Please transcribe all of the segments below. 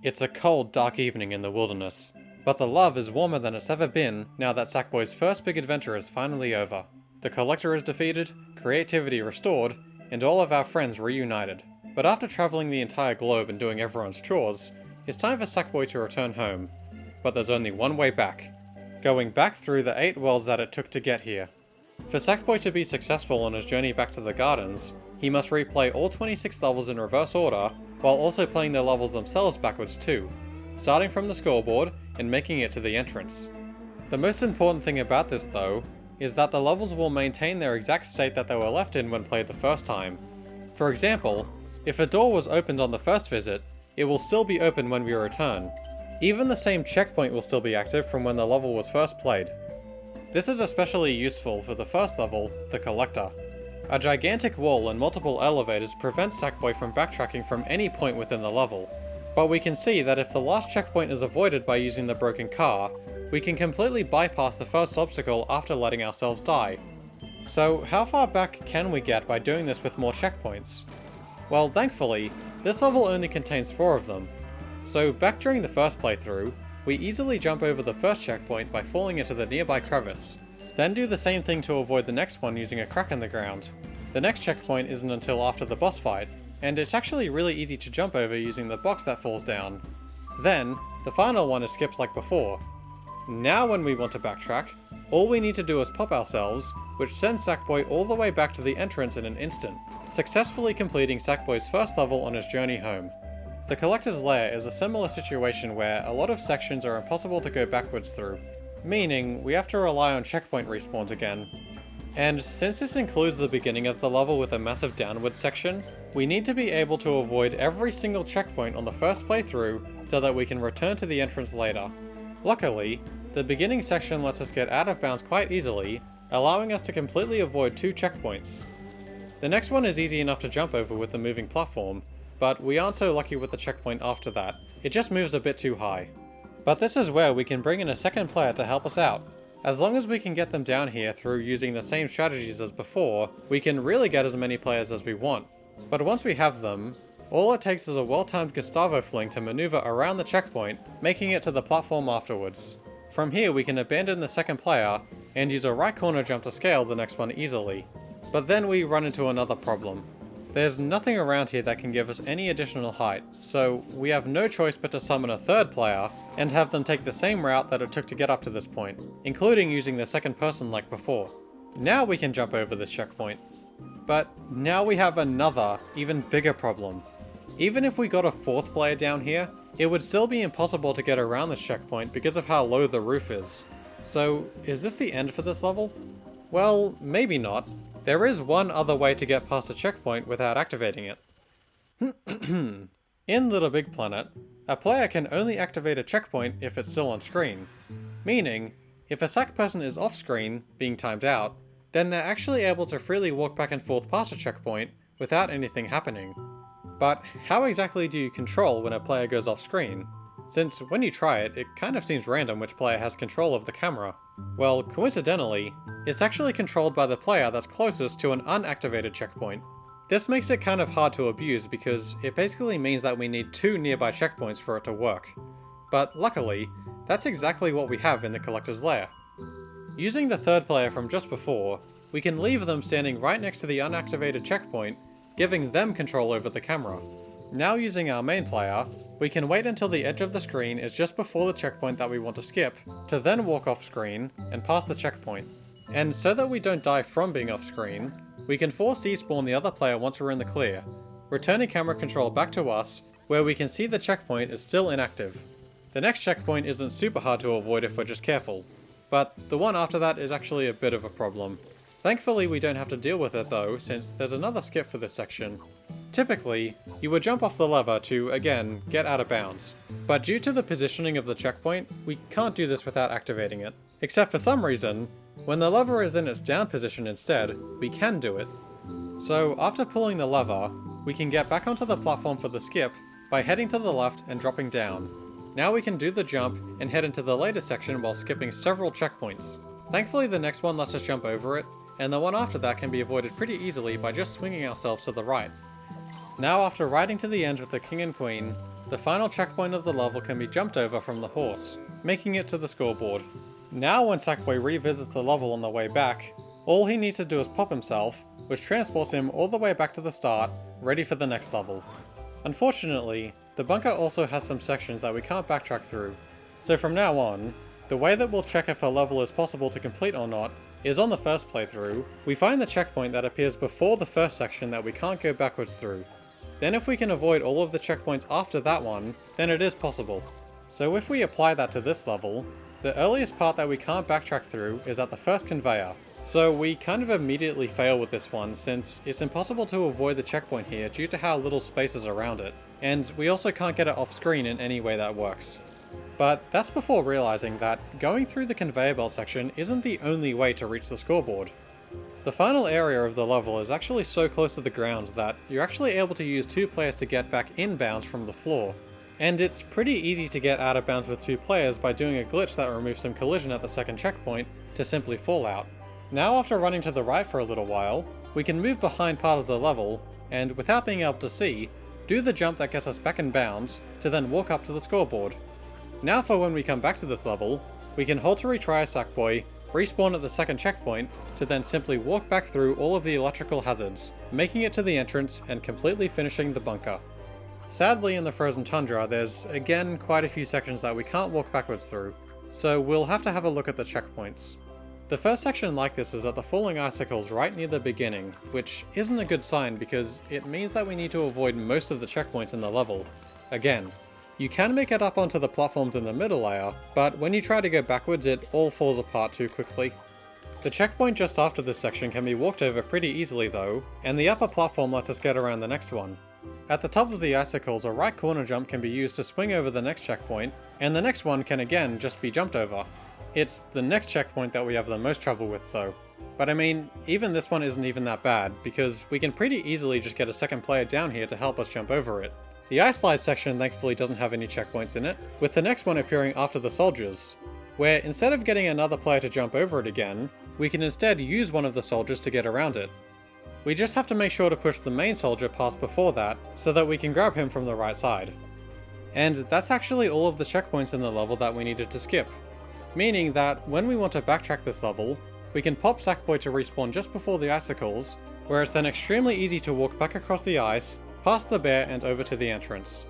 It's a cold, dark evening in the wilderness, but the love is warmer than it's ever been now that Sackboy's first big adventure is finally over. The Collector is defeated, creativity restored, and all of our friends reunited. But after traveling the entire globe and doing everyone's chores, it's time for Sackboy to return home. But there's only one way back. Going back through the 8 worlds that it took to get here. For Sackboy to be successful on his journey back to the gardens, he must replay all 26 levels in reverse order, while also playing the levels themselves backwards too, starting from the scoreboard and making it to the entrance. The most important thing about this though, is that the levels will maintain their exact state that they were left in when played the first time. For example, if a door was opened on the first visit, it will still be open when we return. Even the same checkpoint will still be active from when the level was first played. This is especially useful for the first level, the Collector. A gigantic wall and multiple elevators prevent Sackboy from backtracking from any point within the level. But we can see that if the last checkpoint is avoided by using the broken car, we can completely bypass the first obstacle after letting ourselves die. So how far back can we get by doing this with more checkpoints? Well, thankfully, this level only contains 4 of them. So back during the first playthrough, we easily jump over the first checkpoint by falling into the nearby crevice. Then do the same thing to avoid the next one using a crack in the ground. The next checkpoint isn't until after the boss fight, and it's actually really easy to jump over using the box that falls down. Then, the final one is skipped like before. Now when we want to backtrack, all we need to do is pop ourselves, which sends Sackboy all the way back to the entrance in an instant, successfully completing Sackboy's first level on his journey home. The Collector's Lair is a similar situation where a lot of sections are impossible to go backwards through, meaning we have to rely on checkpoint respawns again. And since this includes the beginning of the level with a massive downward section, we need to be able to avoid every single checkpoint on the first playthrough so that we can return to the entrance later. Luckily, the beginning section lets us get out of bounds quite easily, allowing us to completely avoid 2 checkpoints. The next one is easy enough to jump over with the moving platform, but we aren't so lucky with the checkpoint after that, it just moves a bit too high. But this is where we can bring in a second player to help us out. As long as we can get them down here through using the same strategies as before, we can really get as many players as we want. But once we have them, all it takes is a well-timed Gustavo fling to maneuver around the checkpoint, making it to the platform afterwards. From here we can abandon the second player, and use a right corner jump to scale the next one easily. But then we run into another problem. There's nothing around here that can give us any additional height, so we have no choice but to summon a third player, and have them take the same route that it took to get up to this point, including using the second person like before. Now we can jump over this checkpoint. But now we have another, even bigger problem. Even if we got a 4th player down here, it would still be impossible to get around this checkpoint because of how low the roof is. So, is this the end for this level? Well, maybe not. There is one other way to get past the checkpoint without activating it. In LittleBigPlanet, a player can only activate a checkpoint if it's still on screen. Meaning, if a sack person is off screen, being timed out, then they're actually able to freely walk back and forth past a checkpoint without anything happening. But how exactly do you control when a player goes off screen? Since when you try it, it kind of seems random which player has control of the camera. Well, coincidentally, it's actually controlled by the player that's closest to an unactivated checkpoint. This makes it kind of hard to abuse because it basically means that we need 2 nearby checkpoints for it to work. But luckily, that's exactly what we have in the Collector's Lair. Using the third player from just before, we can leave them standing right next to the unactivated checkpoint, giving them control over the camera. Now using our main player, we can wait until the edge of the screen is just before the checkpoint that we want to skip, to then walk off screen and past the checkpoint. And so that we don't die from being off screen, we can force despawn the other player once we're in the clear, returning camera control back to us, where we can see the checkpoint is still inactive. The next checkpoint isn't super hard to avoid if we're just careful, but the one after that is actually a bit of a problem. Thankfully we don't have to deal with it though, since there's another skip for this section. Typically, you would jump off the lever to, again, get out of bounds. But due to the positioning of the checkpoint, we can't do this without activating it. Except for some reason, when the lever is in its down position instead, we can do it. So after pulling the lever, we can get back onto the platform for the skip by heading to the left and dropping down. Now we can do the jump and head into the later section while skipping several checkpoints. Thankfully the next one lets us jump over it, and the one after that can be avoided pretty easily by just swinging ourselves to the right. Now after riding to the end with the king and queen, the final checkpoint of the level can be jumped over from the horse, making it to the scoreboard. Now when Sackboy revisits the level on the way back, all he needs to do is pop himself, which transports him all the way back to the start, ready for the next level. Unfortunately, the bunker also has some sections that we can't backtrack through, so from now on, the way that we'll check if a level is possible to complete or not is on the first playthrough, we find the checkpoint that appears before the first section that we can't go backwards through. Then if we can avoid all of the checkpoints after that one, then it is possible. So if we apply that to this level, the earliest part that we can't backtrack through is at the first conveyor. So we kind of immediately fail with this one since it's impossible to avoid the checkpoint here due to how little space is around it, and we also can't get it off screen in any way that works. But that's before realizing that going through the conveyor belt section isn't the only way to reach the scoreboard. The final area of the level is actually so close to the ground that you're actually able to use 2 players to get back inbounds from the floor. And it's pretty easy to get out of bounds with 2 players by doing a glitch that removes some collision at the second checkpoint to simply fall out. Now after running to the right for a little while, we can move behind part of the level, and without being able to see, do the jump that gets us back in bounds to then walk up to the scoreboard. Now for when we come back to this level, we can hold to retry as Sackboy, respawn at the second checkpoint, to then simply walk back through all of the electrical hazards, making it to the entrance and completely finishing the bunker. Sadly in the frozen tundra there's again quite a few sections that we can't walk backwards through, so we'll have to have a look at the checkpoints. The first section like this is at the falling icicles right near the beginning, which isn't a good sign because it means that we need to avoid most of the checkpoints in the level. Again, you can make it up onto the platforms in the middle layer, but when you try to go backwards it all falls apart too quickly. The checkpoint just after this section can be walked over pretty easily though, and the upper platform lets us get around the next one. At the top of the icicles, a right corner jump can be used to swing over the next checkpoint, and the next one can again just be jumped over. It's the next checkpoint that we have the most trouble with though. But I mean, even this one isn't even that bad, because we can pretty easily just get a second player down here to help us jump over it. The ice slide section thankfully doesn't have any checkpoints in it, with the next one appearing after the soldiers, where instead of getting another player to jump over it again, we can instead use one of the soldiers to get around it. We just have to make sure to push the main soldier past before that, so that we can grab him from the right side. And that's actually all of the checkpoints in the level that we needed to skip. Meaning that when we want to backtrack this level, we can pop Sackboy to respawn just before the icicles, where it's then extremely easy to walk back across the ice, past the bear and over to the entrance,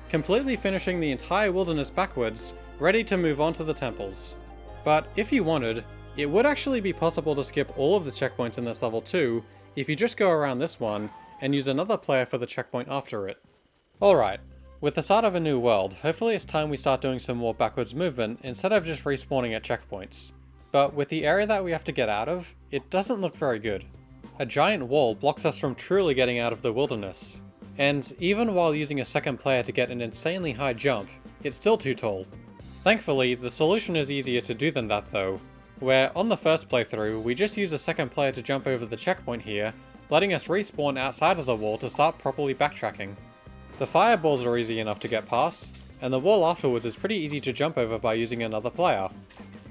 completely finishing the entire wilderness backwards, ready to move on to the temples. But if you wanted, it would actually be possible to skip all of the checkpoints in this level too, if you just go around this one, and use another player for the checkpoint after it. Alright, with the start of a new world, hopefully it's time we start doing some more backwards movement instead of just respawning at checkpoints. But with the area that we have to get out of, it doesn't look very good. A giant wall blocks us from truly getting out of the wilderness. And even while using a second player to get an insanely high jump, it's still too tall. Thankfully, the solution is easier to do than that though, where on the first playthrough, we just use a second player to jump over the checkpoint here, letting us respawn outside of the wall to start properly backtracking. The fireballs are easy enough to get past, and the wall afterwards is pretty easy to jump over by using another player.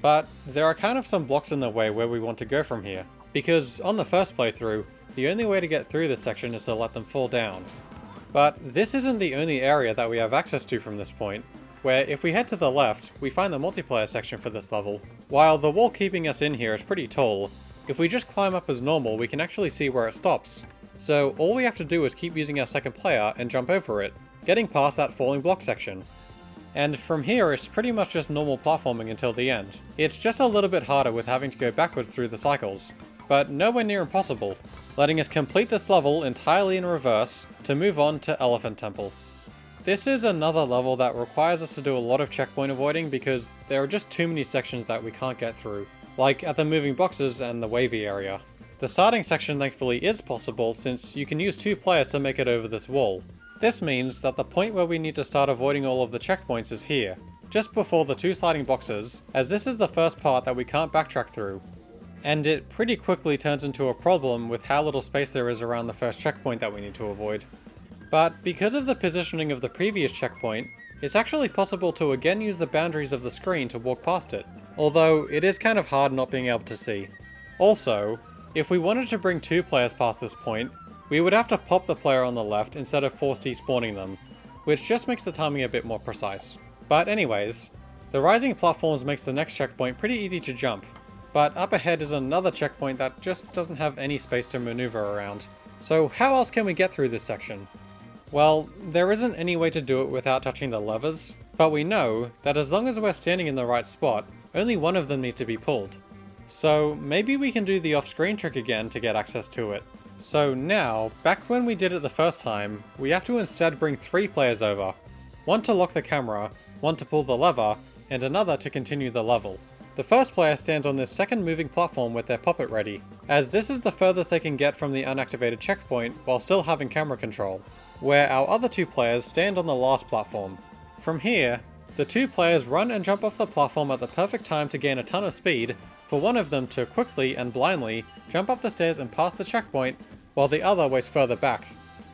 But there are kind of some blocks in the way where we want to go from here, because on the first playthrough, the only way to get through this section is to let them fall down. But this isn't the only area that we have access to from this point, where if we head to the left, we find the multiplayer section for this level. While the wall keeping us in here is pretty tall, if we just climb up as normal we can actually see where it stops. So all we have to do is keep using our second player and jump over it, getting past that falling block section. And from here it's pretty much just normal platforming until the end. It's just a little bit harder with having to go backwards through the cycles, but nowhere near impossible, letting us complete this level entirely in reverse to move on to Elephant Temple. This is another level that requires us to do a lot of checkpoint avoiding because there are just too many sections that we can't get through, like at the moving boxes and the wavy area. The starting section thankfully is possible since you can use 2 players to make it over this wall. This means that the point where we need to start avoiding all of the checkpoints is here, just before the 2 sliding boxes, as this is the first part that we can't backtrack through. And it pretty quickly turns into a problem with how little space there is around the first checkpoint that we need to avoid. But because of the positioning of the previous checkpoint, it's actually possible to again use the boundaries of the screen to walk past it, although it is kind of hard not being able to see. Also, if we wanted to bring 2 players past this point, we would have to pop the player on the left instead of force despawning them, which just makes the timing a bit more precise. But anyways, the rising platforms makes the next checkpoint pretty easy to jump, but up ahead is another checkpoint that just doesn't have any space to maneuver around. So how else can we get through this section? Well, there isn't any way to do it without touching the levers, but we know that as long as we're standing in the right spot, only one of them needs to be pulled. So maybe we can do the off-screen trick again to get access to it. So now, back when we did it the first time, we have to instead bring 3 players over. One to lock the camera, one to pull the lever, and another to continue the level. The first player stands on this second moving platform with their puppet ready, as this is the furthest they can get from the unactivated checkpoint while still having camera control, where our other 2 players stand on the last platform. From here, the 2 players run and jump off the platform at the perfect time to gain a ton of speed, for one of them to quickly and blindly jump up the stairs and pass the checkpoint, while the other waits further back.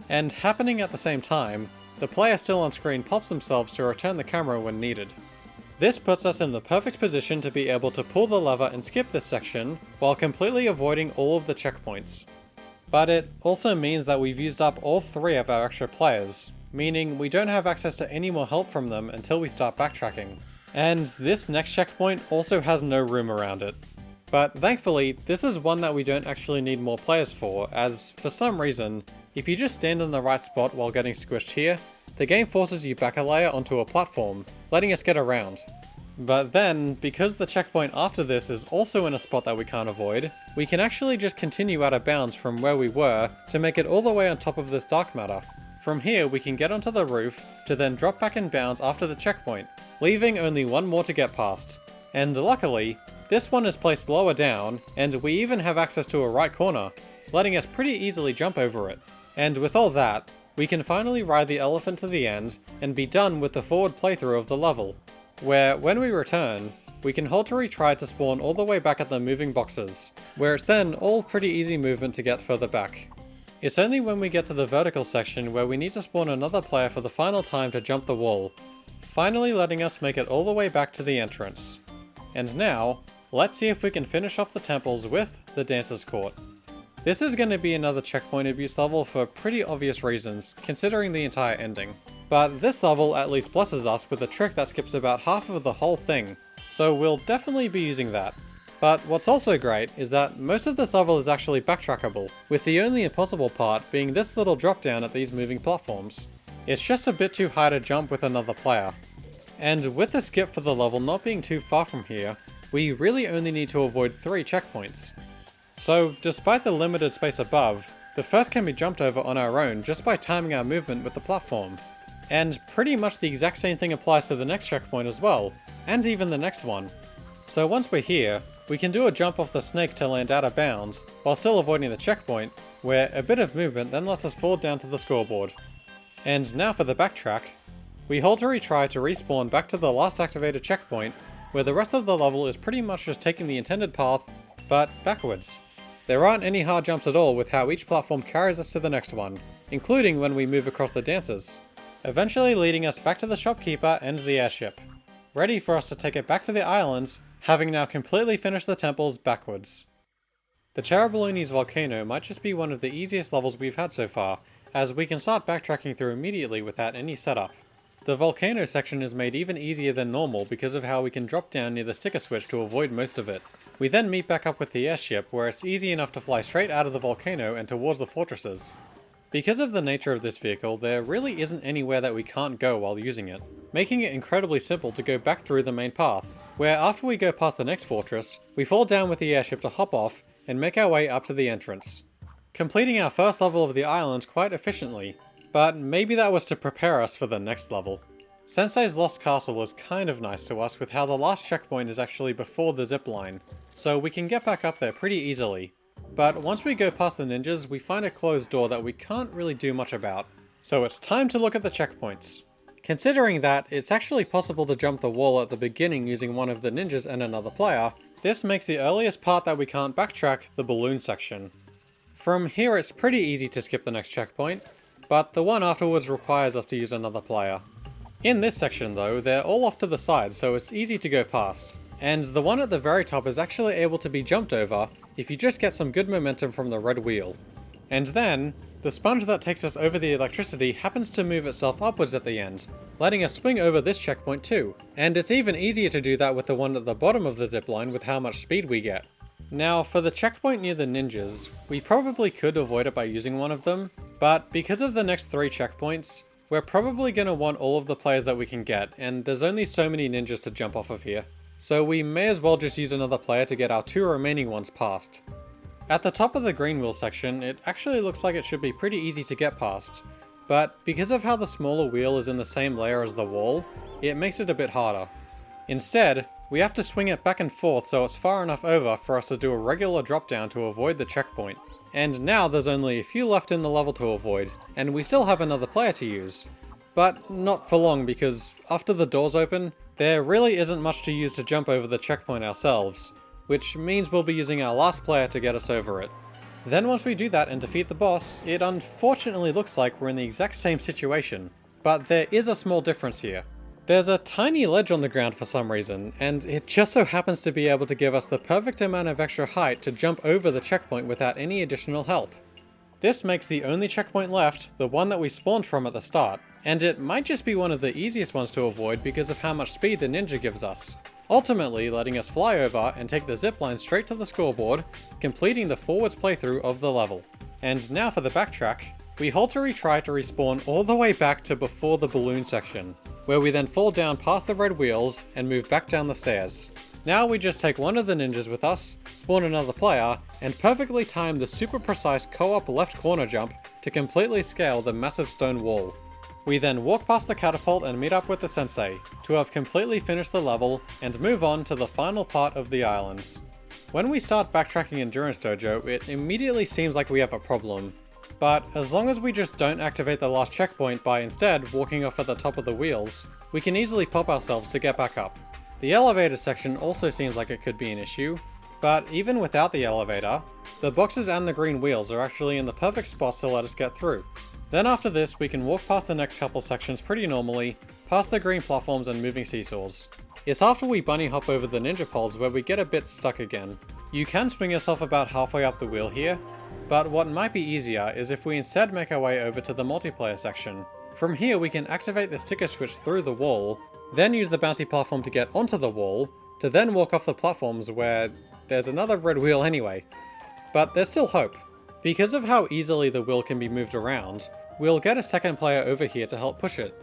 And happening at the same time, the player still on screen pops themselves to return the camera when needed. This puts us in the perfect position to be able to pull the lever and skip this section, while completely avoiding all of the checkpoints. But it also means that we've used up all 3 of our extra players, meaning we don't have access to any more help from them until we start backtracking. And this next checkpoint also has no room around it. But thankfully, this is one that we don't actually need more players for, as for some reason, if you just stand in the right spot while getting squished here, the game forces you back a layer onto a platform, letting us get around. But then, because the checkpoint after this is also in a spot that we can't avoid, we can actually just continue out of bounds from where we were to make it all the way on top of this dark matter. From here we can get onto the roof, to then drop back in bounds after the checkpoint, leaving only one more to get past. And luckily, this one is placed lower down, and we even have access to a right corner, letting us pretty easily jump over it. And with all that, we can finally ride the elephant to the end, and be done with the forward playthrough of the level, where when we return, we can hold to retry to spawn all the way back at the moving boxes, where it's then all pretty easy movement to get further back. It's only when we get to the vertical section where we need to spawn another player for the final time to jump the wall, finally letting us make it all the way back to the entrance. And now, let's see if we can finish off the temples with the Dancer's Court. This is going to be another checkpoint abuse level for pretty obvious reasons, considering the entire ending. But this level at least blesses us with a trick that skips about half of the whole thing, so we'll definitely be using that. But what's also great is that most of this level is actually backtrackable, with the only impossible part being this little drop down at these moving platforms. It's just a bit too high to jump with another player. And with the skip for the level not being too far from here, we really only need to avoid 3 checkpoints. So despite the limited space above, the first can be jumped over on our own just by timing our movement with the platform. And pretty much the exact same thing applies to the next checkpoint as well, and even the next one. So once we're here, we can do a jump off the snake to land out of bounds, while still avoiding the checkpoint, where a bit of movement then lets us fall down to the scoreboard. And now for the backtrack. We hold to retry to respawn back to the last activated checkpoint, where the rest of the level is pretty much just taking the intended path, but backwards. There aren't any hard jumps at all with how each platform carries us to the next one, including when we move across the dancers, eventually leading us back to the shopkeeper and the airship, ready for us to take it back to the islands, having now completely finished the temples backwards. The Cherubalooni's volcano might just be one of the easiest levels we've had so far, as we can start backtracking through immediately without any setup. The volcano section is made even easier than normal because of how we can drop down near the sticker switch to avoid most of it. We then meet back up with the airship, where it's easy enough to fly straight out of the volcano and towards the fortresses. Because of the nature of this vehicle, there really isn't anywhere that we can't go while using it, making it incredibly simple to go back through the main path, where after we go past the next fortress, we fall down with the airship to hop off and make our way up to the entrance, completing our first level of the island quite efficiently, but maybe that was to prepare us for the next level. Sensei's Lost Castle is kind of nice to us with how the last checkpoint is actually before the zipline, so we can get back up there pretty easily. But once we go past the ninjas, we find a closed door that we can't really do much about, so it's time to look at the checkpoints. Considering that it's actually possible to jump the wall at the beginning using one of the ninjas and another player, this makes the earliest part that we can't backtrack the balloon section. From here it's pretty easy to skip the next checkpoint, but the one afterwards requires us to use another player. In this section though, they're all off to the side, so it's easy to go past, and the one at the very top is actually able to be jumped over if you just get some good momentum from the red wheel. And then, The sponge that takes us over the electricity happens to move itself upwards at the end, letting us swing over this checkpoint too. And it's even easier to do that with the one at the bottom of the zipline with how much speed we get. Now, for the checkpoint near the ninjas, we probably could avoid it by using one of them, but because of the next 3 checkpoints, we're probably going to want all of the players that we can get, and there's only so many ninjas to jump off of here. So we may as well just use another player to get our 2 remaining ones past. At the top of the green wheel section, it actually looks like it should be pretty easy to get past, but because of how the smaller wheel is in the same layer as the wall, it makes it a bit harder. Instead, we have to swing it back and forth so it's far enough over for us to do a regular drop down to avoid the checkpoint. And now there's only a few left in the level to avoid, and we still have another player to use. But not for long, because after the doors open, there really isn't much to use to jump over the checkpoint ourselves, which means we'll be using our last player to get us over it. Then once we do that and defeat the boss, it unfortunately looks like we're in the exact same situation, but there is a small difference here. There's a tiny ledge on the ground for some reason, and it just so happens to be able to give us the perfect amount of extra height to jump over the checkpoint without any additional help. This makes the only checkpoint left the one that we spawned from at the start, and it might just be one of the easiest ones to avoid because of how much speed the ninja gives us, ultimately letting us fly over and take the zipline straight to the scoreboard, completing the forwards playthrough of the level. And now for the backtrack, we halt to retry to respawn all the way back to before the balloon section, where we then fall down past the red wheels and move back down the stairs. Now we just take one of the ninjas with us, spawn another player, and perfectly time the super precise co-op left corner jump to completely scale the massive stone wall. We then walk past the catapult and meet up with the sensei, to have completely finished the level and move on to the final part of the islands. When we start backtracking Endurance Dojo, it immediately seems like we have a problem. But as long as we just don't activate the last checkpoint by instead walking off at the top of the wheels, we can easily pop ourselves to get back up. The elevator section also seems like it could be an issue, but even without the elevator, the boxes and the green wheels are actually in the perfect spots to let us get through. Then after this, we can walk past the next couple sections pretty normally, past the green platforms and moving seesaws. It's after we bunny hop over the ninja poles where we get a bit stuck again. You can swing yourself about halfway up the wheel here, but what might be easier is if we instead make our way over to the multiplayer section. From here we can activate the sticker switch through the wall, then use the bouncy platform to get onto the wall, to then walk off the platforms where there's another red wheel anyway. But there's still hope. Because of how easily the wheel can be moved around, we'll get a second player over here to help push it.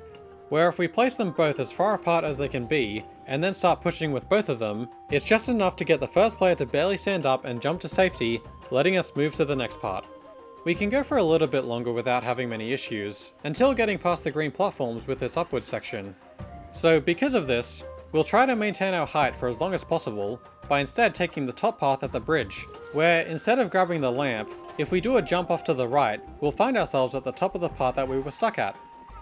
Where if we place them both as far apart as they can be, and then start pushing with both of them, it's just enough to get the first player to barely stand up and jump to safety, letting us move to the next part. We can go for a little bit longer without having many issues, until getting past the green platforms with this upward section. So because of this, we'll try to maintain our height for as long as possible, by instead taking the top path at the bridge, where instead of grabbing the lamp, if we do a jump off to the right, we'll find ourselves at the top of the part that we were stuck at.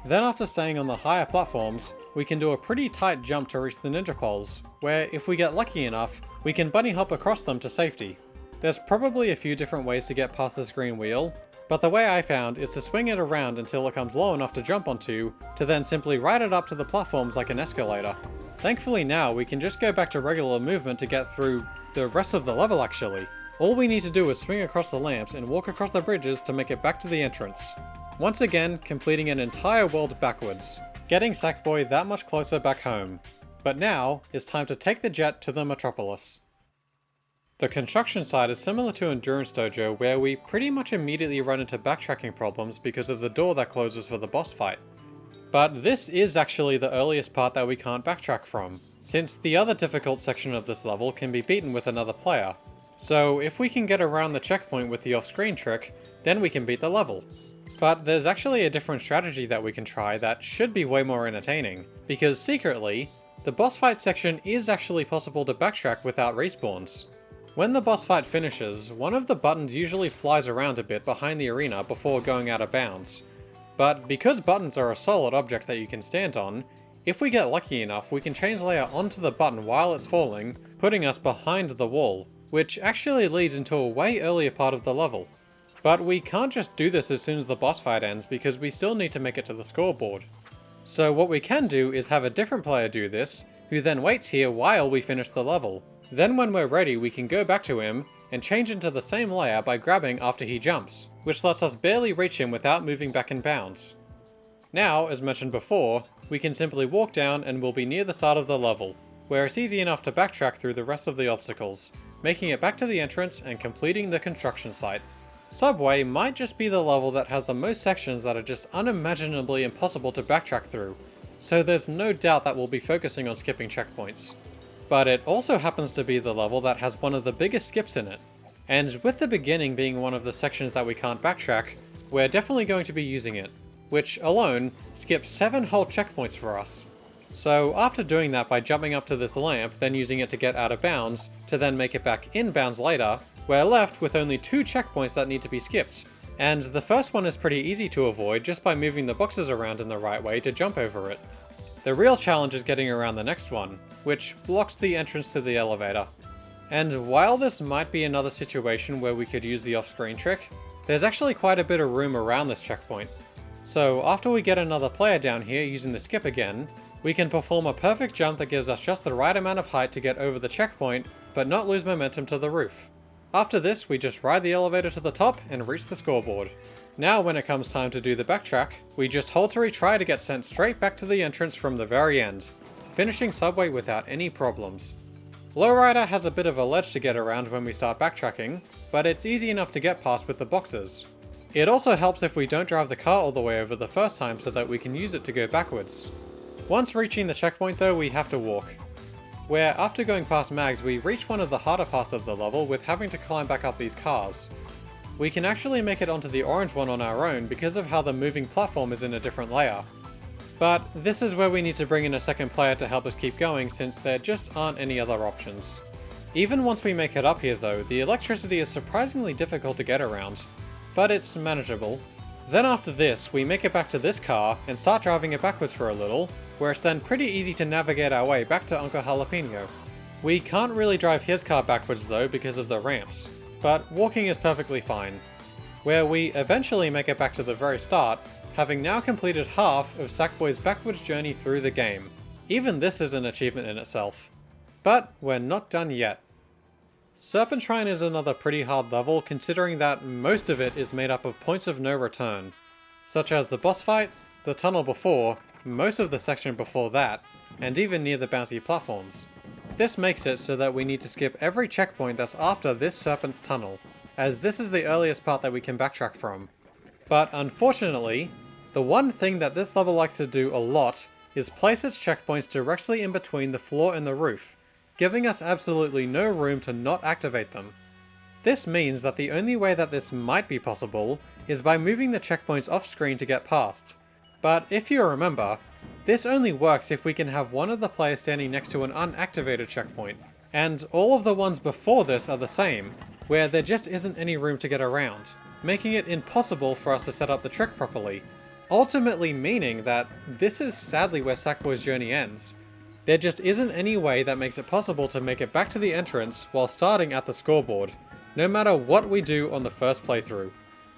Then after staying on the higher platforms, we can do a pretty tight jump to reach the ninja poles, where if we get lucky enough, we can bunny hop across them to safety. There's probably a few different ways to get past this green wheel, but the way I found is to swing it around until it comes low enough to jump onto, to then simply ride it up to the platforms like an escalator. Thankfully now we can just go back to regular movement to get through the rest of the level actually. All we need to do is swing across the lamps and walk across the bridges to make it back to the entrance. Once again, completing an entire world backwards, getting Sackboy that much closer back home. But now, it's time to take the jet to the Metropolis. The construction side is similar to Endurance Dojo where we pretty much immediately run into backtracking problems because of the door that closes for the boss fight. But this is actually the earliest part that we can't backtrack from, since the other difficult section of this level can be beaten with another player. So if we can get around the checkpoint with the off-screen trick, then we can beat the level. But there's actually a different strategy that we can try that should be way more entertaining, because secretly, the boss fight section is actually possible to backtrack without respawns. When the boss fight finishes, one of the buttons usually flies around a bit behind the arena before going out of bounds. But because buttons are a solid object that you can stand on, if we get lucky enough we can change layer onto the button while it's falling, putting us behind the wall, which actually leads into a way earlier part of the level. But we can't just do this as soon as the boss fight ends because we still need to make it to the scoreboard. So what we can do is have a different player do this, who then waits here while we finish the level. Then when we're ready we can go back to him, and change into the same layer by grabbing after he jumps, which lets us barely reach him without moving back in bounds. Now, as mentioned before, we can simply walk down and we'll be near the start of the level, where it's easy enough to backtrack through the rest of the obstacles, making it back to the entrance and completing the construction site. Subway might just be the level that has the most sections that are just unimaginably impossible to backtrack through, so there's no doubt that we'll be focusing on skipping checkpoints. But it also happens to be the level that has one of the biggest skips in it, and with the beginning being one of the sections that we can't backtrack, we're definitely going to be using it, which alone skips 7 whole checkpoints for us. So after doing that by jumping up to this lamp, then using it to get out of bounds, to then make it back in bounds later, we're left with only 2 checkpoints that need to be skipped. And the first one is pretty easy to avoid just by moving the boxes around in the right way to jump over it. The real challenge is getting around the next one, which blocks the entrance to the elevator. And while this might be another situation where we could use the off-screen trick, there's actually quite a bit of room around this checkpoint. So after we get another player down here using the skip again, we can perform a perfect jump that gives us just the right amount of height to get over the checkpoint, but not lose momentum to the roof. After this, we just ride the elevator to the top and reach the scoreboard. Now when it comes time to do the backtrack, we just hold to retry to get sent straight back to the entrance from the very end, finishing Subway without any problems. Lowrider has a bit of a ledge to get around when we start backtracking, but it's easy enough to get past with the boxes. It also helps if we don't drive the car all the way over the first time so that we can use it to go backwards. Once reaching the checkpoint though, we have to walk, where after going past Mags we reach one of the harder parts of the level with having to climb back up these cars. We can actually make it onto the orange one on our own because of how the moving platform is in a different layer. But this is where we need to bring in a second player to help us keep going since there just aren't any other options. Even once we make it up here though, the electricity is surprisingly difficult to get around, but it's manageable. Then after this, we make it back to this car and start driving it backwards for a little, where it's then pretty easy to navigate our way back to Uncle Jalapeno. We can't really drive his car backwards though because of the ramps, but walking is perfectly fine. Where we eventually make it back to the very start, having now completed half of Sackboy's backwards journey through the game. Even this is an achievement in itself. But we're not done yet. Serpentine is another pretty hard level considering that most of it is made up of points of no return, such as the boss fight, the tunnel before, most of the section before that, and even near the bouncy platforms. This makes it so that we need to skip every checkpoint that's after this Serpent's tunnel, as this is the earliest part that we can backtrack from. But unfortunately, the one thing that this level likes to do a lot is place its checkpoints directly in between the floor and the roof, giving us absolutely no room to not activate them. This means that the only way that this might be possible is by moving the checkpoints off screen to get past. But if you remember, this only works if we can have one of the players standing next to an unactivated checkpoint, and all of the ones before this are the same, where there just isn't any room to get around, making it impossible for us to set up the trick properly, ultimately meaning that this is sadly where Sackboy's journey ends. There just isn't any way that makes it possible to make it back to the entrance while starting at the scoreboard, no matter what we do on the first playthrough,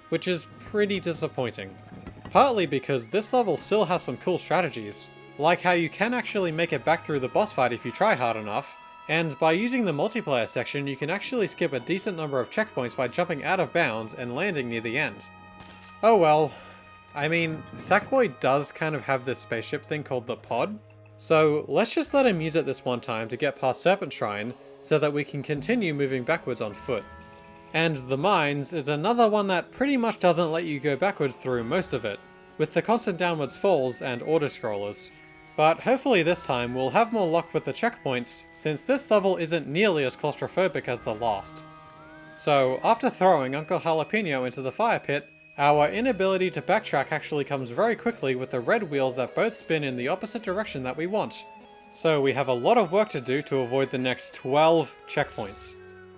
which is pretty disappointing. Partly because this level still has some cool strategies, like how you can actually make it back through the boss fight if you try hard enough, and by using the multiplayer section you can actually skip a decent number of checkpoints by jumping out of bounds and landing near the end. Oh well, I mean, Sackboy does kind of have this spaceship thing called the pod, so let's just let him use it this one time to get past Serpentine so that we can continue moving backwards on foot. And the mines is another one that pretty much doesn't let you go backwards through most of it, with the constant downwards falls and auto-scrollers. But hopefully this time we'll have more luck with the checkpoints, since this level isn't nearly as claustrophobic as the last. So after throwing Uncle Jalapeno into the fire pit, our inability to backtrack actually comes very quickly with the red wheels that both spin in the opposite direction that we want. So we have a lot of work to do to avoid the next 12 checkpoints.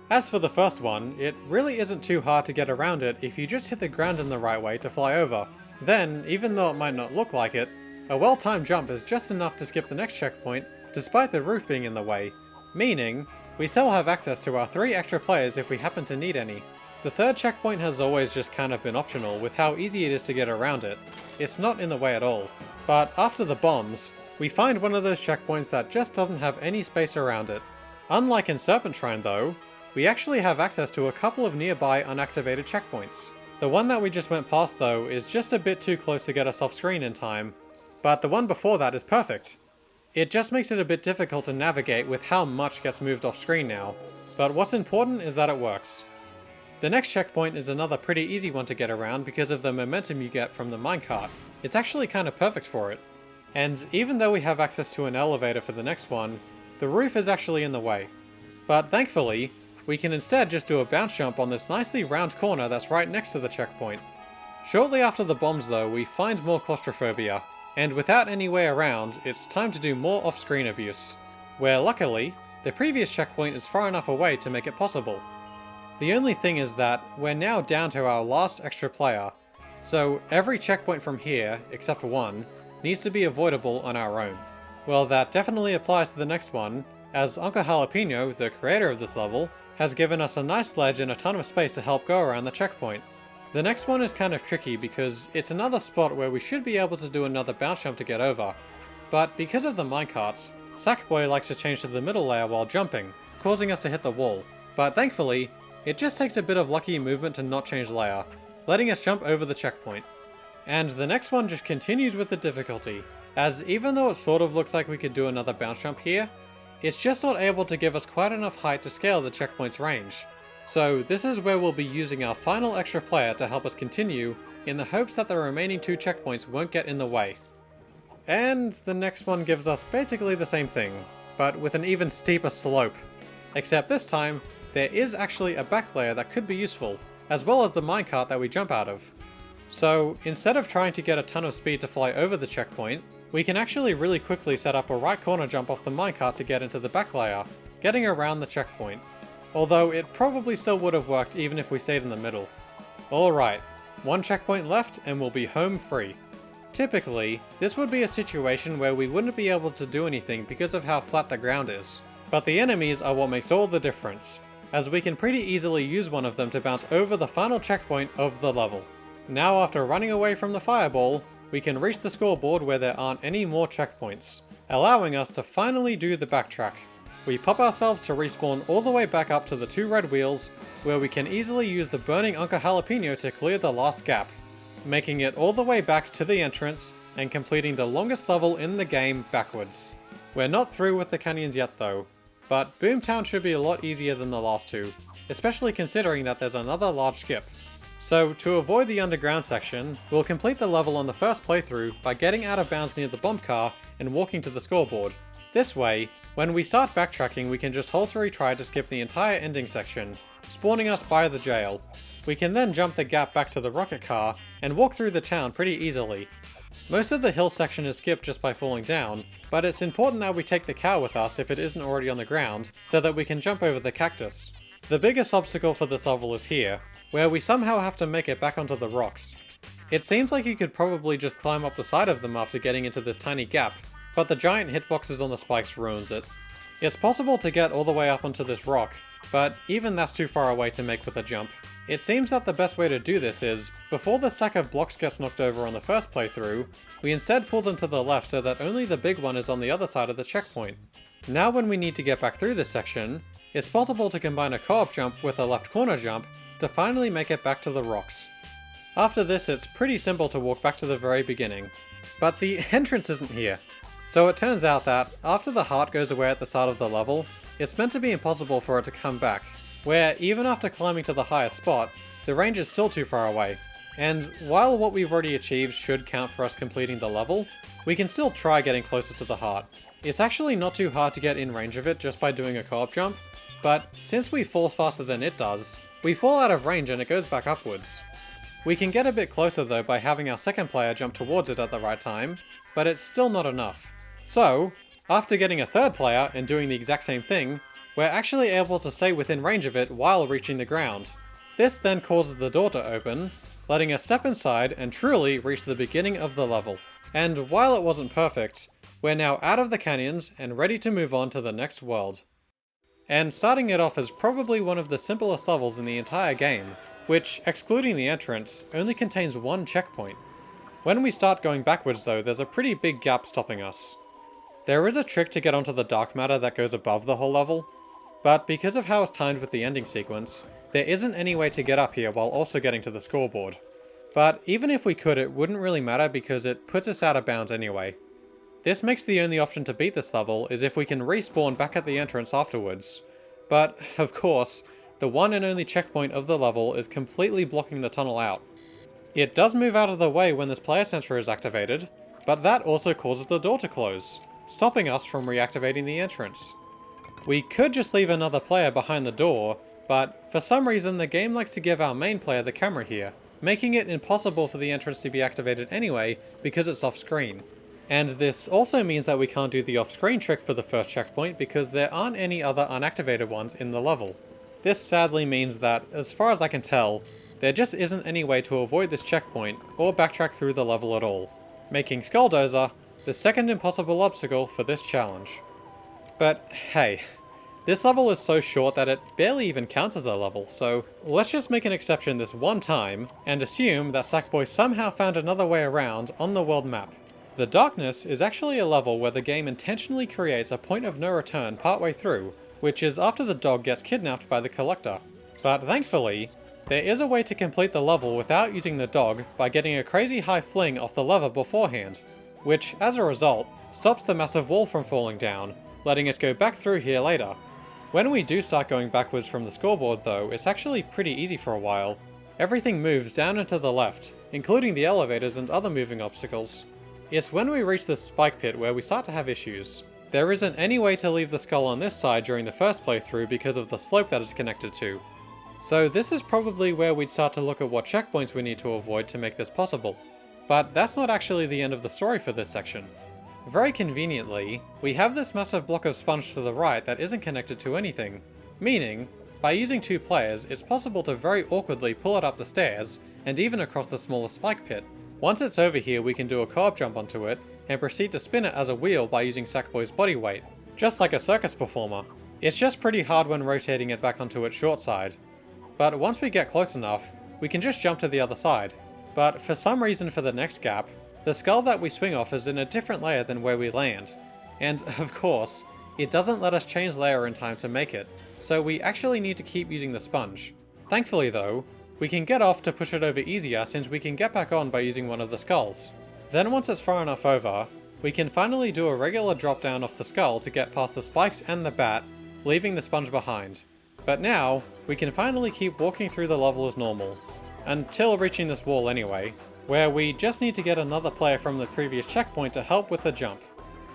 As for the first one, it really isn't too hard to get around it if you just hit the ground in the right way to fly over. Then, even though it might not look like it, a well-timed jump is just enough to skip the next checkpoint despite the roof being in the way, meaning we still have access to our 3 extra players if we happen to need any. The third checkpoint has always just kind of been optional with how easy it is to get around it. It's not in the way at all. But after the bombs, we find one of those checkpoints that just doesn't have any space around it. Unlike in Serpentine though, we actually have access to a couple of nearby unactivated checkpoints. The one that we just went past though is just a bit too close to get us off screen in time, but the one before that is perfect. It just makes it a bit difficult to navigate with how much gets moved off screen now, but what's important is that it works. The next checkpoint is another pretty easy one to get around because of the momentum you get from the minecart. It's actually kind of perfect for it. And even though we have access to an elevator for the next one, the roof is actually in the way. But thankfully, we can instead just do a bounce jump on this nicely round corner that's right next to the checkpoint. Shortly after the bombs though, we find more claustrophobia, and without any way around, it's time to do more off-screen abuse, where luckily, the previous checkpoint is far enough away to make it possible. The only thing is that we're now down to our last extra player, so every checkpoint from here, except one, needs to be avoidable on our own. Well, that definitely applies to the next one, as Uncle Jalapeno, the creator of this level, has given us a nice ledge and a ton of space to help go around the checkpoint. The next one is kind of tricky because it's another spot where we should be able to do another bounce jump to get over, but because of the minecarts, Sackboy likes to change to the middle layer while jumping, causing us to hit the wall, but thankfully, it just takes a bit of lucky movement to not change layer, letting us jump over the checkpoint. And the next one just continues with the difficulty, as even though it sort of looks like we could do another bounce jump here, it's just not able to give us quite enough height to scale the checkpoint's range. So this is where we'll be using our final extra player to help us continue, in the hopes that the remaining two checkpoints won't get in the way. And the next one gives us basically the same thing, but with an even steeper slope. Except this time, there is actually a back layer that could be useful, as well as the minecart that we jump out of. So instead of trying to get a ton of speed to fly over the checkpoint, we can actually really quickly set up a right corner jump off the minecart to get into the back layer, getting around the checkpoint. Although it probably still would have worked even if we stayed in the middle. Alright, one checkpoint left and we'll be home free. Typically, this would be a situation where we wouldn't be able to do anything because of how flat the ground is. But the enemies are what makes all the difference, as we can pretty easily use one of them to bounce over the final checkpoint of the level. Now after running away from the fireball, we can reach the scoreboard where there aren't any more checkpoints, allowing us to finally do the backtrack. We pop ourselves to respawn all the way back up to the two red wheels, where we can easily use the burning Uncle Jalapeno to clear the last gap, making it all the way back to the entrance and completing the longest level in the game backwards. We're not through with the canyons yet though, but Boomtown should be a lot easier than the last two, especially considering that there's another large skip. So to avoid the underground section, we'll complete the level on the first playthrough by getting out of bounds near the bomb car and walking to the scoreboard. This way, when we start backtracking we can just hold to retry to skip the entire ending section, spawning us by the jail. We can then jump the gap back to the rocket car and walk through the town pretty easily. Most of the hill section is skipped just by falling down, but it's important that we take the cow with us if it isn't already on the ground, so that we can jump over the cactus. The biggest obstacle for this level is here, where we somehow have to make it back onto the rocks. It seems like you could probably just climb up the side of them after getting into this tiny gap, but the giant hitboxes on the spikes ruins it. It's possible to get all the way up onto this rock, but even that's too far away to make with a jump. It seems that the best way to do this is, before the stack of blocks gets knocked over on the first playthrough, we instead pull them to the left so that only the big one is on the other side of the checkpoint. Now when we need to get back through this section, it's possible to combine a co-op jump with a left corner jump to finally make it back to the rocks. After this it's pretty simple to walk back to the very beginning, but the entrance isn't here. So it turns out that, after the heart goes away at the start of the level, it's meant to be impossible for it to come back, where even after climbing to the highest spot, the range is still too far away. And while what we've already achieved should count for us completing the level, we can still try getting closer to the heart. It's actually not too hard to get in range of it just by doing a co-op jump, but since we fall faster than it does, we fall out of range and it goes back upwards. We can get a bit closer though by having our second player jump towards it at the right time, but it's still not enough. So, after getting a third player and doing the exact same thing, we're actually able to stay within range of it while reaching the ground. This then causes the door to open, letting us step inside and truly reach the beginning of the level. And while it wasn't perfect, we're now out of the canyons and ready to move on to the next world. And starting it off is probably one of the simplest levels in the entire game, which, excluding the entrance, only contains one checkpoint. When we start going backwards though, there's a pretty big gap stopping us. There is a trick to get onto the dark matter that goes above the whole level, but because of how it's timed with the ending sequence, there isn't any way to get up here while also getting to the scoreboard. But even if we could, it wouldn't really matter because it puts us out of bounds anyway. This makes the only option to beat this level is if we can respawn back at the entrance afterwards. But, of course, the one and only checkpoint of the level is completely blocking the tunnel out. It does move out of the way when this player sensor is activated, but that also causes the door to close, stopping us from reactivating the entrance. We could just leave another player behind the door, but for some reason the game likes to give our main player the camera here, making it impossible for the entrance to be activated anyway because it's off screen. And this also means that we can't do the off-screen trick for the first checkpoint because there aren't any other unactivated ones in the level. This sadly means that, as far as I can tell, there just isn't any way to avoid this checkpoint or backtrack through the level at all, making Skulldozer the second impossible obstacle for this challenge. But hey, this level is so short that it barely even counts as a level, so let's just make an exception this one time and assume that Sackboy somehow found another way around on the world map. The Darkness is actually a level where the game intentionally creates a point of no return partway through, which is after the dog gets kidnapped by the Collector. But thankfully, there is a way to complete the level without using the dog by getting a crazy high fling off the lever beforehand, which, as a result, stops the massive wall from falling down, letting it go back through here later. When we do start going backwards from the scoreboard though, it's actually pretty easy for a while. Everything moves down and to the left, including the elevators and other moving obstacles. It's when we reach this spike pit where we start to have issues. There isn't any way to leave the skull on this side during the first playthrough because of the slope that it's connected to. So this is probably where we'd start to look at what checkpoints we need to avoid to make this possible. But that's not actually the end of the story for this section. Very conveniently, we have this massive block of sponge to the right that isn't connected to anything, meaning, by using 2 players, it's possible to very awkwardly pull it up the stairs, and even across the smaller spike pit. Once it's over here, we can do a co-op jump onto it, and proceed to spin it as a wheel by using Sackboy's body weight, just like a circus performer. It's just pretty hard when rotating it back onto its short side. But once we get close enough, we can just jump to the other side. But for some reason for the next gap, the skull that we swing off is in a different layer than where we land. And of course, it doesn't let us change layer in time to make it, so we actually need to keep using the sponge. Thankfully though, we can get off to push it over easier since we can get back on by using one of the skulls. Then once it's far enough over, we can finally do a regular drop down off the skull to get past the spikes and the bat, leaving the sponge behind. But now, we can finally keep walking through the level as normal. Until reaching this wall anyway, where we just need to get another player from the previous checkpoint to help with the jump.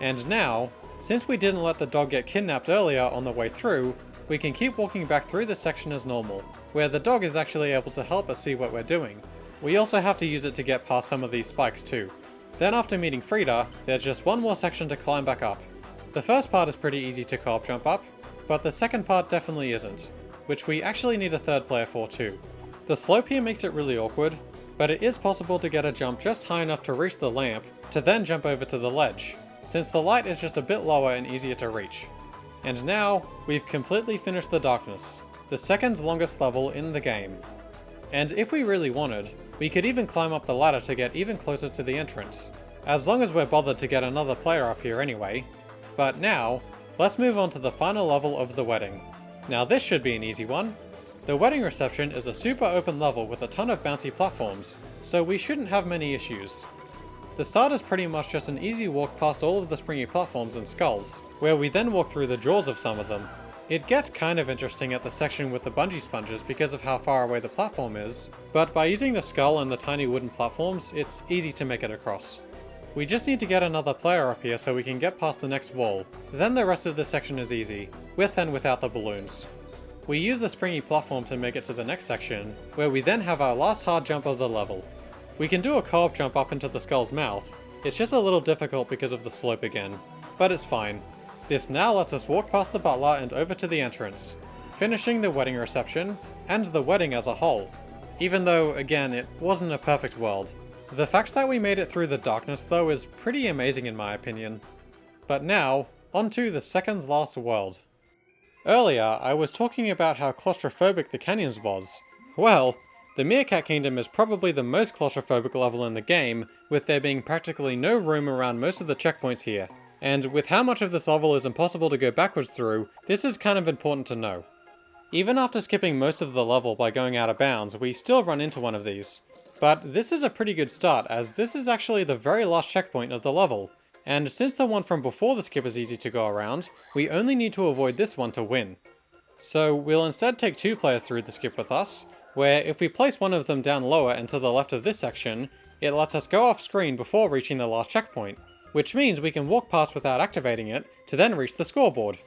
And now, since we didn't let the dog get kidnapped earlier on the way through, we can keep walking back through this section as normal, where the dog is actually able to help us see what we're doing. We also have to use it to get past some of these spikes too. Then after meeting Frida, there's just one more section to climb back up. The first part is pretty easy to co-op jump up, but the second part definitely isn't, which we actually need a third player for too. The slope here makes it really awkward, but it is possible to get a jump just high enough to reach the lamp, to then jump over to the ledge, since the light is just a bit lower and easier to reach. And now, we've completely finished the Darkness, the second longest level in the game. And if we really wanted, we could even climb up the ladder to get even closer to the entrance, as long as we're bothered to get another player up here anyway. But now, let's move on to the final level of the wedding. Now this should be an easy one. The wedding reception is a super open level with a ton of bouncy platforms, so we shouldn't have many issues. The start is pretty much just an easy walk past all of the springy platforms and skulls, where we then walk through the jaws of some of them. It gets kind of interesting at the section with the bungee sponges because of how far away the platform is, but by using the skull and the tiny wooden platforms, it's easy to make it across. We just need to get another player up here so we can get past the next wall, then the rest of this section is easy, with and without the balloons. We use the springy platform to make it to the next section, where we then have our last hard jump of the level. We can do a co-op jump up into the skull's mouth, it's just a little difficult because of the slope again, but it's fine. This now lets us walk past the butler and over to the entrance, finishing the wedding reception, and the wedding as a whole. Even though, again, it wasn't a perfect world. The fact that we made it through the Darkness though is pretty amazing in my opinion. But now, onto the second last world. Earlier, I was talking about how claustrophobic the canyons was. Well, the Meerkat Kingdom is probably the most claustrophobic level in the game, with there being practically no room around most of the checkpoints here. And with how much of this level is impossible to go backwards through, this is kind of important to know. Even after skipping most of the level by going out of bounds, we still run into one of these. But this is a pretty good start, as this is actually the very last checkpoint of the level, and since the one from before the skip is easy to go around, we only need to avoid this one to win. So we'll instead take 2 players through the skip with us, where if we place one of them down lower and to the left of this section, it lets us go off screen before reaching the last checkpoint, which means we can walk past without activating it to then reach the scoreboard.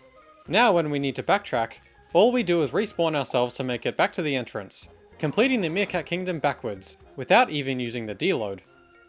Now when we need to backtrack, all we do is respawn ourselves to make it back to the entrance, completing the Meerkat Kingdom backwards, without even using the deload.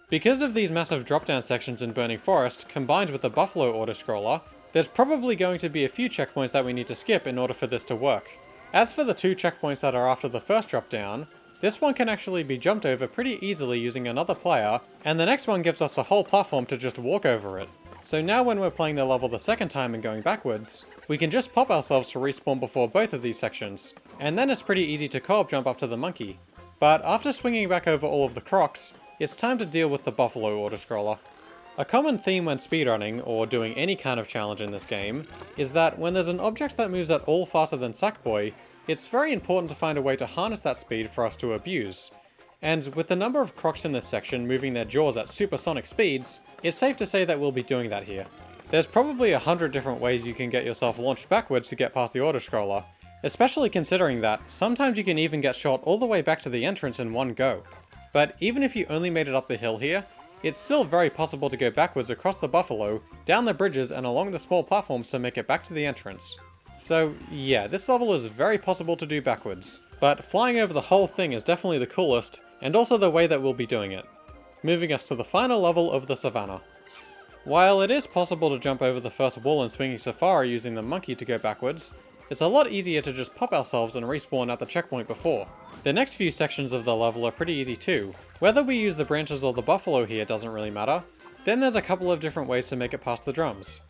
Because of these massive drop-down sections in Burning Forest, combined with the Buffalo autoscroller, there's probably going to be a few checkpoints that we need to skip in order for this to work. As for the 2 checkpoints that are after the first drop-down, this one can actually be jumped over pretty easily using another player, and the next one gives us a whole platform to just walk over it. So now when we're playing the level the second time and going backwards, we can just pop ourselves to respawn before both of these sections, and then it's pretty easy to co-op jump up to the monkey. But after swinging back over all of the crocs, it's time to deal with the Buffalo autoscroller. A common theme when speedrunning, or doing any kind of challenge in this game, is that when there's an object that moves at all faster than Sackboy, it's very important to find a way to harness that speed for us to abuse. And with the number of crocs in this section moving their jaws at supersonic speeds, it's safe to say that we'll be doing that here. There's probably 100 different ways you can get yourself launched backwards to get past the autoscroller, especially considering that sometimes you can even get shot all the way back to the entrance in one go. But even if you only made it up the hill here, it's still very possible to go backwards across the Buffalo, down the bridges and along the small platforms to make it back to the entrance. So yeah, this level is very possible to do backwards, but flying over the whole thing is definitely the coolest, and also the way that we'll be doing it. Moving us to the final level of the Savannah. While it is possible to jump over the first wall in Swinging Safari using the monkey to go backwards, it's a lot easier to just pop ourselves and respawn at the checkpoint before. The next few sections of the level are pretty easy too. Whether we use the branches or the buffalo here doesn't really matter. Then there's a couple of different ways to make it past the drums.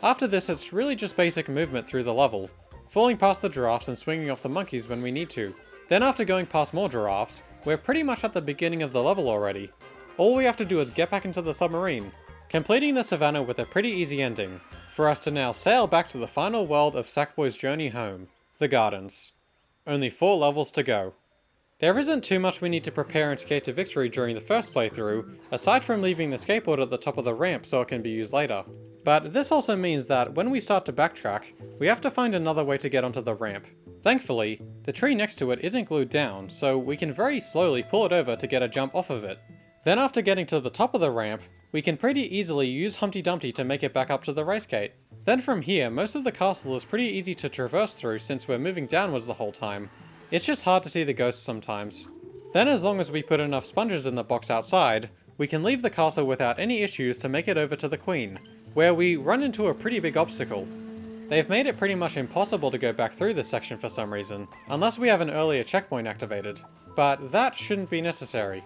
After this, it's really just basic movement through the level, falling past the giraffes and swinging off the monkeys when we need to. Then after going past more giraffes, we're pretty much at the beginning of the level already. All we have to do is get back into the submarine, completing the Savannah with a pretty easy ending, for us to now sail back to the final world of Sackboy's journey home, the Gardens. Only 4 levels to go. There isn't too much we need to prepare and skate to victory during the first playthrough, aside from leaving the skateboard at the top of the ramp so it can be used later. But this also means that when we start to backtrack, we have to find another way to get onto the ramp. Thankfully, the tree next to it isn't glued down, so we can very slowly pull it over to get a jump off of it. Then after getting to the top of the ramp, we can pretty easily use Humpty Dumpty to make it back up to the race gate. Then from here, most of the castle is pretty easy to traverse through since we're moving downwards the whole time. It's just hard to see the ghosts sometimes. Then as long as we put enough sponges in the box outside, we can leave the castle without any issues to make it over to the Queen, where we run into a pretty big obstacle. They've made it pretty much impossible to go back through this section for some reason, unless we have an earlier checkpoint activated, but that shouldn't be necessary.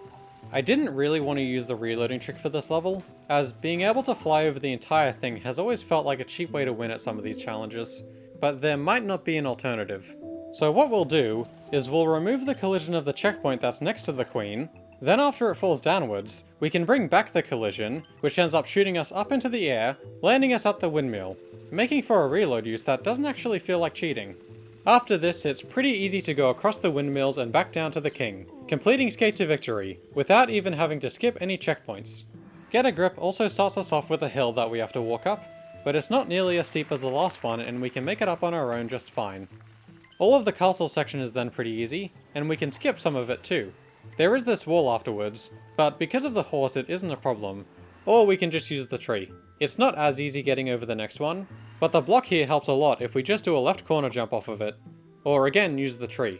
I didn't really want to use the reloading trick for this level, as being able to fly over the entire thing has always felt like a cheap way to win at some of these challenges, but there might not be an alternative. So what we'll do is we'll remove the collision of the checkpoint that's next to the Queen, then after it falls downwards, we can bring back the collision, which ends up shooting us up into the air, landing us at the windmill, making for a reload use that doesn't actually feel like cheating. After this, it's pretty easy to go across the windmills and back down to the King, completing Skate to Victory, without even having to skip any checkpoints. Get a Grip also starts us off with a hill that we have to walk up, but it's not nearly as steep as the last one and we can make it up on our own just fine. All of the castle section is then pretty easy, and we can skip some of it too. There is this wall afterwards, but because of the horse it isn't a problem, or we can just use the tree. It's not as easy getting over the next one, but the block here helps a lot if we just do a left corner jump off of it, or again use the tree.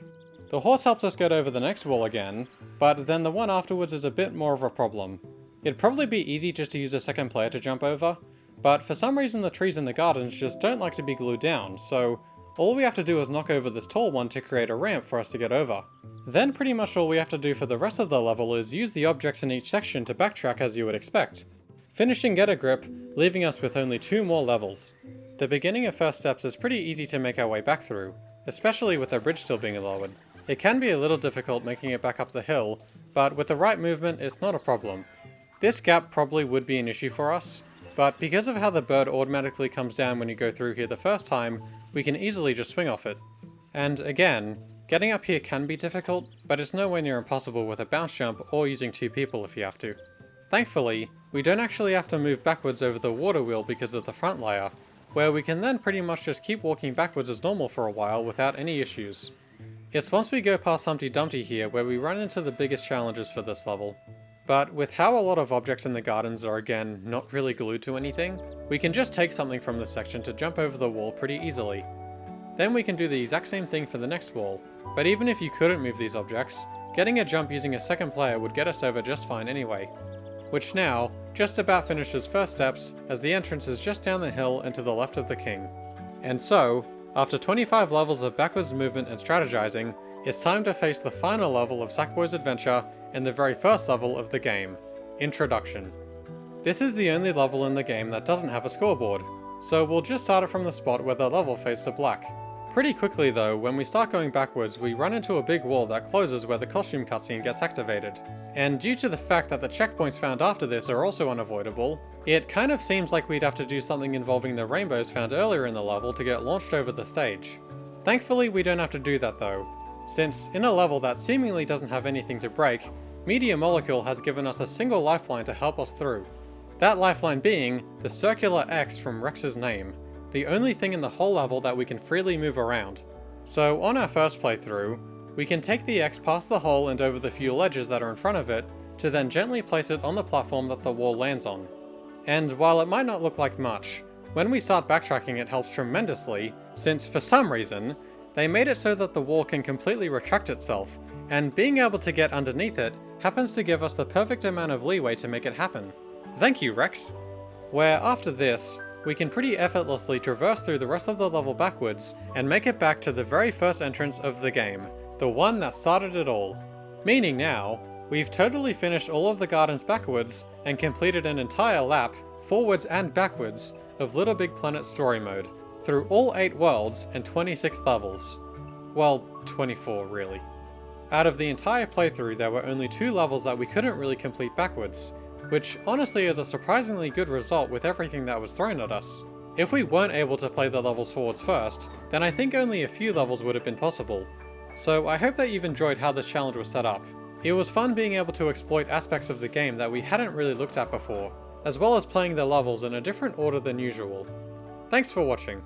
The horse helps us get over the next wall again, but then the one afterwards is a bit more of a problem. It'd probably be easy just to use a second player to jump over, but for some reason the trees in the gardens just don't like to be glued down, so all we have to do is knock over this tall one to create a ramp for us to get over. Then pretty much all we have to do for the rest of the level is use the objects in each section to backtrack as you would expect, finishing Get a Grip, leaving us with only 2 more levels. The beginning of First Steps is pretty easy to make our way back through, especially with the bridge still being lowered. It can be a little difficult making it back up the hill, but with the right movement it's not a problem. This gap probably would be an issue for us, but because of how the bird automatically comes down when you go through here the first time, we can easily just swing off it. And again, getting up here can be difficult, but it's nowhere near impossible with a bounce jump or using 2 people if you have to. Thankfully, we don't actually have to move backwards over the water wheel because of the front layer, where we can then pretty much just keep walking backwards as normal for a while without any issues. It's once we go past Humpty Dumpty here where we run into the biggest challenges for this level. But with how a lot of objects in the gardens are again not really glued to anything, we can just take something from this section to jump over the wall pretty easily. Then we can do the exact same thing for the next wall, but even if you couldn't move these objects, getting a jump using a second player would get us over just fine anyway. Which now just about finishes first steps, as the entrance is just down the hill and to the left of the king. And so, after 25 levels of backwards movement and strategizing, it's time to face the final level of Sackboy's adventure and the very first level of the game, Introduction. This is the only level in the game that doesn't have a scoreboard, so we'll just start it from the spot where the level fades to black. Pretty quickly though, when we start going backwards, we run into a big wall that closes where the costume cutscene gets activated. And due to the fact that the checkpoints found after this are also unavoidable, it kind of seems like we'd have to do something involving the rainbows found earlier in the level to get launched over the stage. Thankfully we don't have to do that though, since in a level that seemingly doesn't have anything to break, Media Molecule has given us a single lifeline to help us through. That lifeline being the circular X from Rex's name, the only thing in the whole level that we can freely move around. So on our first playthrough, we can take the X past the hole and over the few ledges that are in front of it, to then gently place it on the platform that the wall lands on. And while it might not look like much, when we start backtracking it helps tremendously, since for some reason, they made it so that the wall can completely retract itself, and being able to get underneath it happens to give us the perfect amount of leeway to make it happen. Thank you, Rex! Where after this, we can pretty effortlessly traverse through the rest of the level backwards and make it back to the very first entrance of the game, the one that started it all. Meaning now, we've totally finished all of the gardens backwards and completed an entire lap, forwards and backwards, of LittleBigPlanet story mode, through all 8 worlds and 26 levels. Well, 24 really. Out of the entire playthrough there were only 2 levels that we couldn't really complete backwards, which honestly is a surprisingly good result with everything that was thrown at us. If we weren't able to play the levels forwards first, then I think only a few levels would have been possible. So I hope that you've enjoyed how this challenge was set up. It was fun being able to exploit aspects of the game that we hadn't really looked at before, as well as playing the levels in a different order than usual. Thanks for watching.